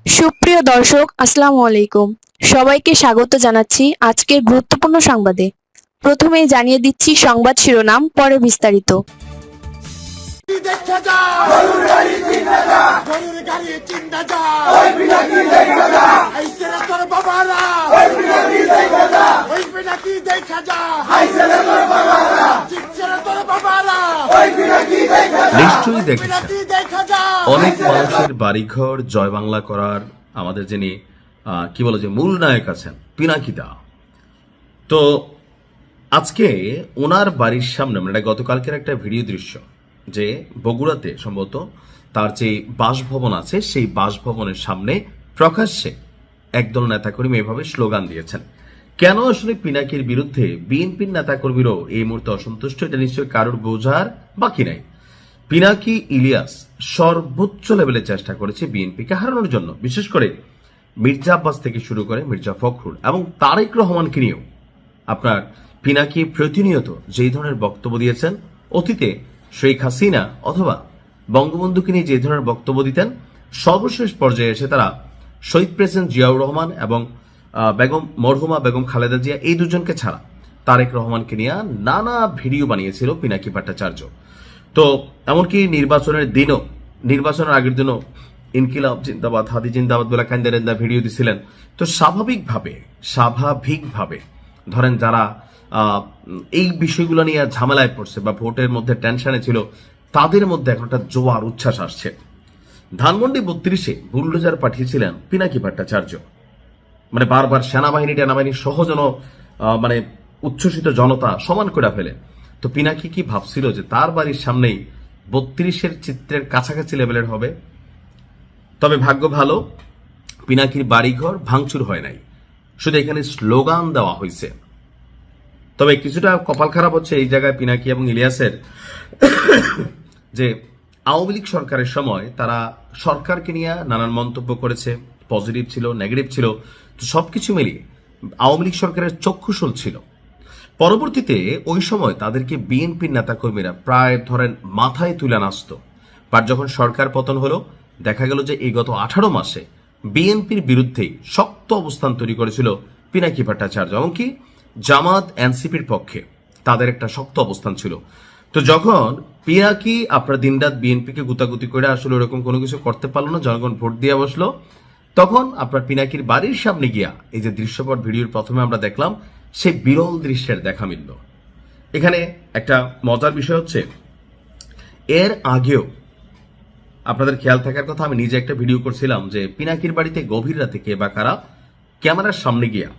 সুপ্রিয় দর্শক, আসসালামু আলাইকুম। সবাইকে স্বাগত জানাচ্ছি আজকের গুরুত্বপূর্ণ সংবাদে। প্রথমেই জানিয়ে দিচ্ছি সংবাদ শিরোনাম, পরে বিস্তারিত। নিশ্চয়ই দেখেছেন অনেক মানুষের বাড়িঘর জয় বাংলা করার আমাদের যিনি কি বলে যে মূল নায়ক আছেন পিনাকি দা। তো আজকে ওনার বাড়ির সামনে মানে এটা গতকালকের একটা ভিডিও দৃশ্য, যে বগুড়াতে সম্ভবত তার যে বাসভবন আছে সেই বাসভবনের সামনে প্রকাশ্যে একদল নেতাকর্মী এভাবে স্লোগান দিয়েছেন। কেন আসলে পিনাকির বিরুদ্ধে বিএনপির নেতাকর্মীরাও এই মুহূর্তে অসন্তুষ্ট, এটা নিশ্চয়ই কারোর বোঝার বাকি নাই। পিনাকি ইলিয়াস সর্বোচ্চ লেভেলে চেষ্টা করেছে বিএনপিকে হারানোর জন্য, বিশেষ করে মির্জা আব্বাস থেকে শুরু করে মির্জা ফখরুল এবং তারেক রহমানকে নিয়েও। আপনার পিনাকি প্রতিনিয়ত যেই ধরনের বক্তব্য দিয়েছেন, অতীতে শেখ হাসিনা অথবা বঙ্গবন্ধুকে নিয়ে যে ধরনের বক্তব্য দিতেন, সর্বশেষ পর্যায়ে এসে তারা শহীদ প্রেসিডেন্ট জিয়াউর রহমান এবং মরহুমা বেগম খালেদা জিয়া এই দুজনকে ছাড়া তারেক রহমানকে নিয়ে নানা ভিডিও বানিয়েছিল পিনাকি ভট্টাচার্য। তো এমনকি নির্বাচনের দিনও, নির্বাচনের আগের দিনও ইনকিলাব জিন্দাবাদ, হাদি জিন্দাবাদ বলে কান্দারেন্দা ভিডিও দিছিলেন। তো স্বাভাবিকভাবে ধরেন যারা এই বিষয়গুলো নিয়ে ঝামেলায় পড়ছে বা ভোটের মধ্যে টেনশনে ছিল, তাদের মধ্যে এখন একটা জোয়ার উচ্ছ্বাস আসছে। ধানমন্ডি 32-এ বুলডোজার পাঠিয়েছিলেন পিনাকি ভট্টাচার্য, মানে বারবার সেনাবাহিনী সহজন মানে উচ্ছ্বসিত জনতা সমান করে ফেলে। তো পিনাকি কি ভাবছিল যে তার বাড়ির সামনেই 32-এর চিত্রের কাছাকাছি লেভেলের হবে? তবে ভাগ্য ভালো, পিনাকির বাড়িঘর ভাঙচুর হয় নাই, শুধু এখানে স্লোগান দেওয়া হয়েছে। তবে কিছুটা কপাল খারাপ হচ্ছে এই জায়গায় পিনাকি এবং ইলিয়াসের, যে আওয়ামী লীগ সরকারের সময় তারা সরকারকে নিয়ে নানান মন্তব্য করেছে, পজিটিভ ছিল, নেগেটিভ ছিল। তো সবকিছু মিলিয়ে আওয়ামী লীগ সরকারের চক্ষুশূল ছিল। পরবর্তীতে ওই সময় তাদেরকে বিএনপির নেতাকর্মীরা প্রায় ধরেন মাথায় তুলে নাচত। আর যখন সরকার পতন হলো, দেখা গেল যে এই গত 18 মাসে বিএনপির বিরুদ্ধেই শক্ত অবস্থান তৈরি করেছিল পিনাকি ভট্টাচার্য, এমনকি জামাত এনসিপির পক্ষে তাদের একটা শক্ত অবস্থান ছিল। তো যখন পিনাকি আপনার দিনরাত বিএনপিকে গুতাগুতি করে আসলে ওরকম কোনো কিছু করতে পারলো না, জনগণ ভোট দিয়ে বসলো, তখন আপনার পিনাকির বাড়ির সামনে গিয়া এই যে দৃশ্যপট ভিডিওর প্রথমে আমরা দেখলাম, সেই বিরল দৃশ্যের দেখা মিলল। এখানে একটা মজার বিষয় হচ্ছে, এর আগেও আপনাদের খেয়াল থাকার কথা, আমি নিজে একটা ভিডিও করছিলাম যে পিনাকির বাড়িতে গভীর রাতে কে বা কারা ক্যামেরার সামনে গিয়া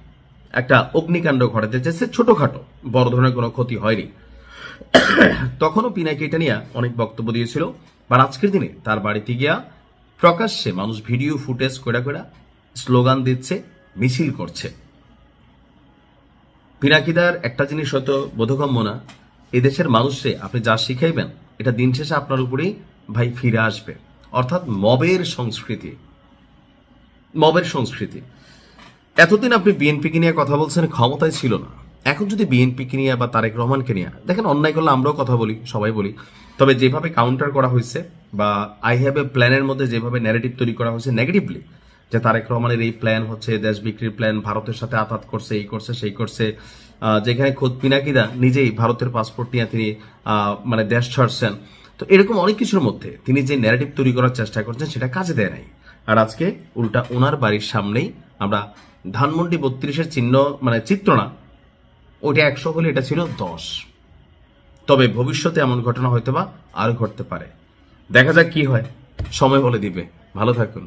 একটা অগ্নিকাণ্ড ঘটাতে চেয়েছে, ছোটখাটো, বড় ধরনের কোনো ক্ষতি হয়নি। তখনও পিনাকি এটা নিয়ে অনেক বক্তব্য দিয়েছিল। আর আজকের দিনে তার বাড়িতে গিয়া প্রকাশ্যে মানুষ ভিডিও ফুটেজ করে স্লোগান দিচ্ছে, মিছিল করছে। পিনাকিদার একটা জিনিস হয়তো বোধগম্য না, এদেশের মানুষে আপনি যা শিখাইবেন এটা দিন শেষে আপনার উপরেই ভাই ফিরে আসবে। অর্থাৎ মবের সংস্কৃতি। এতদিন আপনি বিএনপিকে নিয়ে কথা বলছেন, ক্ষমতায় ছিল না। এখন যদি বিএনপিকে নিয়ে বা তারেক রহমানকে নিয়ে দেখেন, অন্যায় করলে আমরাও কথা বলি, সবাই বলি। তবে যেভাবে কাউন্টার করা হয়েছে বা আই হ্যাভ এ প্ল্যানের মধ্যে যেভাবে ন্যারেটিভ তৈরি করা হয়েছে নেগেটিভলি, যে তারেক রহমানের এই প্ল্যান হচ্ছে দেশ বিক্রির প্ল্যান, ভারতের সাথে আঘাত করছে, এই করছে সেই করছে, যেখানে খোদ পিনাকিদা নিজেই ভারতের পাসপোর্ট নিয়ে তিনি মানে দেশ ছাড়ছেন। তো এরকম অনেক কিছুর মধ্যে তিনি যে ন্যারেটিভ তৈরি করার চেষ্টা করছেন সেটা কাজে দেয় নাই। আর আজকে উল্টা ওনার বাড়ির সামনেই আমরা ধানমন্ডি 32-এর চিহ্ন মানে চিত্র না, ওইটা 100 হলে এটা ছিল 10। তবে ভবিষ্যতে এমন ঘটনা হয়তো বা আরো ঘটতে পারে। দেখা যাক কি হয়, সময় বলে দিবে। ভালো থাকুন।